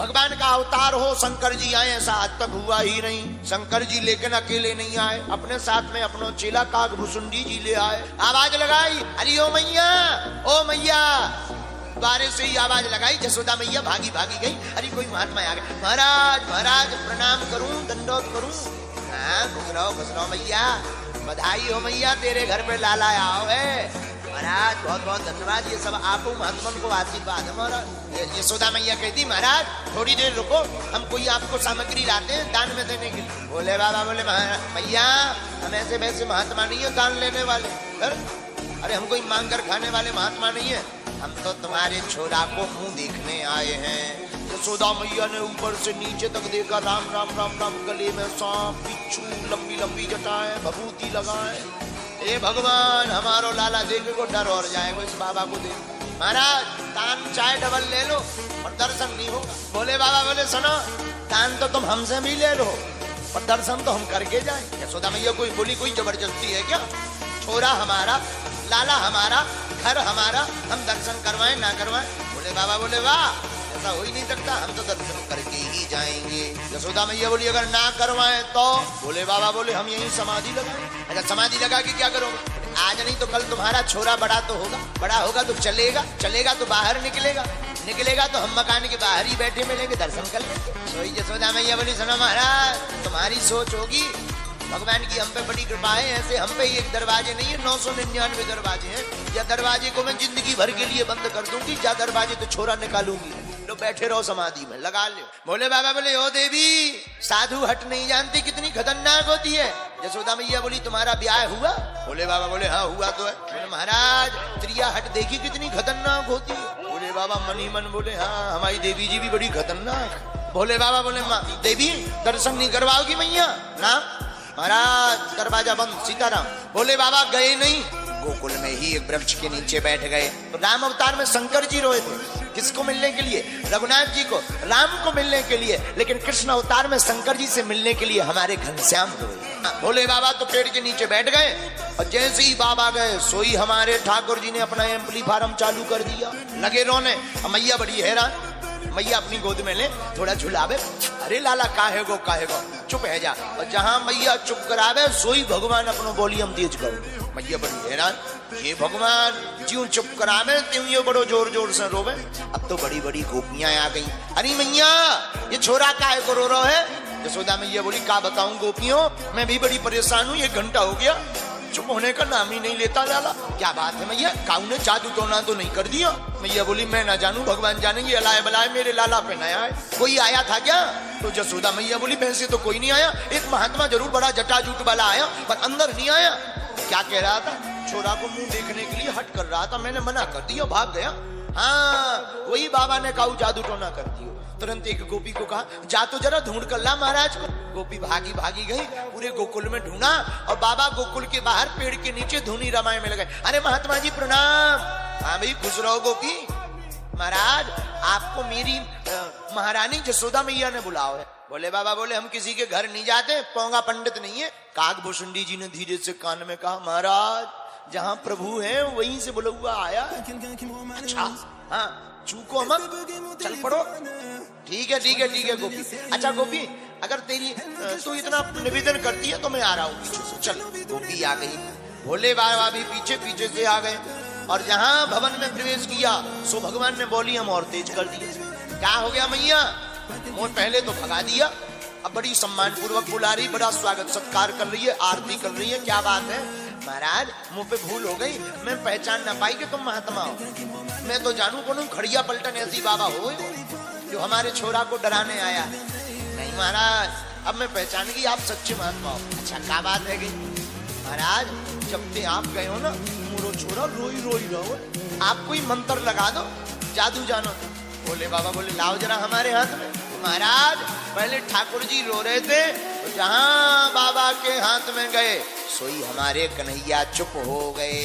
भगवान का अवतार हो, शंकर जी आए, ऐसा आज तक हुआ ही नहीं। शंकर जी लेकिन अकेले नहीं आए, अपने साथ में अपना चेला काकभूषुंडी जी ले आए। आवाज लगाई, अरे ओ मैया, ओ मैया, द्वारे से ही आवाज लगाई। जसोदा मैया भागी भागी गई। अरे कोई महात्मा आ गए। महाराज महाराज प्रणाम करूं, दंडोत करूं। हाँ खुश रहो मैया, बधाई हो मैया, तेरे घर पे लाला आओ है। महाराज बहुत बहुत धन्यवाद, ये सब आपको महात्मा को आशीर्वाद है महाराज। यशोदा मैया कहती महाराज थोड़ी देर रुको, हम कोई आपको सामग्री लाते हैं दान में देने के लिए। बोले बाबा, बोले मैया हम ऐसे वैसे महात्मा नहीं है दान लेने वाले। अरे हम कोई मांग कर खाने वाले महात्मा नहीं है, हम तो तुम्हारे छोरा को मुंह देखने आए हैं। यशोदा मैया ने ऊपर से नीचे तक देखा, राम राम राम राम, गले में सांप बिच्छू, लंबी लंबी जटाएं, भभूति लगाए। ए भगवान, हमारो लाला देखे को डर और जाएगा इस बाबा को देख। महाराज दान चाहे डबल ले लो और दर्शन नहीं होगा। बोले बाबा, बोले सुनो, दान तो तुम हमसे भी ले लो और दर्शन तो हम करके जाए। यशोदा मैया कोई बोली कोई जबरदस्ती है क्या? छोरा हमारा, लाला हमारा, घर हमारा, हम दर्शन करवाएं ना करवाएं? बोले बाबा, बोले वाह, ऐसा हो ही नहीं सकता, हम तो दर्शन करके ही जाएंगे। यशोदा मैया बोली अगर ना करवाएं तो? बोले बाबा, बोले हम यहीं समाधि लगाएं। अच्छा समाधि लगा के क्या करोगे? आज नहीं तो कल तुम्हारा छोरा बड़ा तो होगा, बड़ा होगा तो चलेगा, चलेगा तो बाहर निकलेगा, निकलेगा तो हम मकान के बाहर ही बैठे मिलेंगे, दर्शन कर लेंगे। तो यशोदा मैया बोली सुनो महाराज, तुम्हारी सोच होगी, भगवान की हम पे बड़ी कृपा है। ऐसे हम पे ही एक दरवाजे नहीं है, 999 दरवाजे हैं। या दरवाजे को मैं जिंदगी भर के लिए बंद कर दूंगी, या दरवाजे तो छोरा निकालूंगी। लो बैठे रहो समाधि में, लगा लो। बोले बाबा, बोले ओ देवी, साधु हट नहीं जानती कितनी खतरनाक होती है। यशोदा मैया बोली तुम्हारा ब्याह हुआ? बोले बाबा, बोले हाँ हुआ तो है। बोले महाराज त्रिया हट देखी कितनी खतरनाक होती है? बोले बाबा मन ही मन बोले हाँ, हमारी देवी जी भी बड़ी खतरनाक। बोले बाबा, बोले माँ देवी दर्शन नहीं करवाओगी मैया? ना महाराज दरवाजा बंद, सीताराम। बोले बाबा गए नहीं, गोकुल में ही एक वृक्ष के नीचे बैठ गए। राम अवतार में शंकर जी रोए थे, किसको मिलने के लिए? रघुनाथ जी को, राम को मिलने के लिए। लेकिन कृष्ण अवतार में शंकर जी से मिलने के लिए हमारे घनश्याम रोए। बोले बाबा तो पेड़ के नीचे बैठ गए और जैसे ही बाबा गए सोई हमारे ठाकुर जी ने अपना एम्पलीफार्म चालू कर दिया, लगे रोने। मैया बड़ी हैरान, मैया अपनी गोद में ले, थोड़ा झुलावे। अरे लाला काहे गो चुप है जा। और जहां मैया चुप करावे सोई भगवान अपनो वॉल्यूम तेज करो। मैया बड़ी हैरान, ये भगवान ज्यों चुप करावे त्यों ये बड़ो जोर जोर से रोवे। अब तो बड़ी बड़ी गोपियां आ गई। अरे मैया ये छोरा काहे को रो रहा है? यशोदा मैया बोली का बताऊं गोपियों, मैं भी बड़ी परेशान हूँ, 1 घंटा हो गया चुप होने का नाम ही नहीं लेता लाला। क्या बात है मैया, काऊ ने जादू टोना तो नहीं कर दिया? मैया बोली मैं ना जानू, भगवान जानेंगे। अलाए बलाए मेरे लाला पे नया है, कोई आया था क्या? तो यशोदा मैया बोली वैसे तो कोई नहीं आया, एक महात्मा जरूर बड़ा जटाजूट वाला आया, पर अंदर नहीं आया। क्या कह रहा था? छोरा को मुंह देखने के लिए हट कर रहा था, मैंने मना कर दिया, भाग गया। हाँ वही बाबा ने काऊ जादू टोना कर दिया। तुरंत एक गोपी को कहा जा तो जरा ढूंढ कर ला महाराज को। गोपी भागी भागी गई, पूरे गोकुल में ढूंढा और बाबा गोकुल के बाहर पेड़ के नीचे धुनी रामायण में लगे। अरे महात्मा जी प्रणाम। हाँ भाई खुश रहो गोपी। महाराज आपको मेरी महारानी यशोदा मैया ने बुलाओ है। बोले बाबा, बोले हम किसी के घर नहीं जाते, पोंगा पंडित नहीं है। काकभूषुंडी जी ने धीरे से कान में कहा महाराज जहाँ प्रभु है वहीं से बोला हुआ आया। अच्छा हाँ चूको मत, चल पड़ो। ठीक है ठीक है ठीक है गोपी। अच्छा गोपी अगर तेरी तू इतना निवेदन करती है तो मैं आ रहा हूँ पीछे से। चल गोपी आ गई, भोले बाबा भी पीछे पीछे से आ गए और जहाँ भवन में प्रवेश किया सो भगवान ने वॉल्यूम और तेज कर दिया। क्या हो गया मैया? मोर पहले तो भगा दिया, अब बड़ी सम्मान पूर्वक बुला रही, बड़ा स्वागत सत्कार कर रही है, आरती कर रही है। क्या बात है? महाराज मुंह पे भूल हो गई, मैं पहचान ना पाई कि तुम महात्मा हो। मैं तो जानू कौन खड़िया पलटन ऐसी बाबा हो जो हमारे छोरा को डराने आया है। नहीं महाराज अब मैं पहचान गई, आप सच्चे महात्मा हो। अच्छा क्या बात है गई? महाराज जब से आप गए हो ना मोरो छोरा रोई रोई रहो, आप कोई मंत्र लगा दो, जादू जानो। बोले बाबा, बोले लाओ जरा हमारे हाथ में। महाराज पहले ठाकुर जी रो रहे थे तो जहां बाबा के हाथ में गए सोई हमारे कन्हैया चुप हो गए।